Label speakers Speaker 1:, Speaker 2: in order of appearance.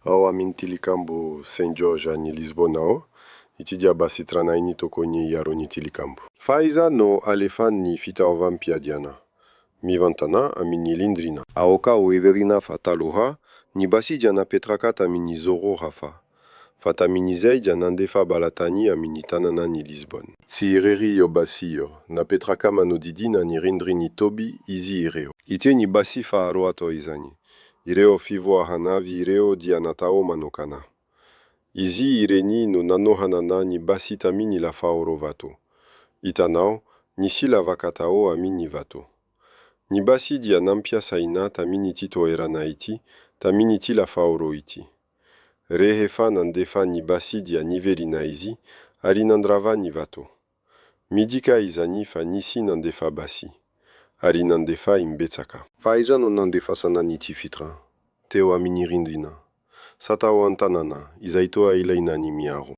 Speaker 1: Ao amin tilikambo Saint George ni Lisbona o, itidia basi tranaini tokonye yaro ni tilikambo. Faiza no alefan ni fita ovampia diana. Mi vantana amini lindrina. Aoka o everina fataloha, ni basi diana petrakata amini zoro rafa. Fatamini zei diana ndefa balatani amini tanana ni Lisbon. Si ireri yo basi yo, na petraka manodidina ni rindrini tobi izi ireo. Ite ni basi fa aroato izani. Ireo fivo hanavi ireo dianatao manokana. Izi ireni no nanohanana ni basi tamini la faoro vato. Itanao, ni sila vakatao amini vato. Ni basi dianampia saina tamini tito eranaiti, tamini ti la faoro iti. Rehefa nandefa ni basi dia nivelina izi, arinandrava ni vato. Midika izani fa nisi nandefa basi. Arinandefa imbetsaka. Faiza no nandefa sana ni tifitra. Teo amini rindvina. Satao antanana, izaitoa ilaina ni miaro.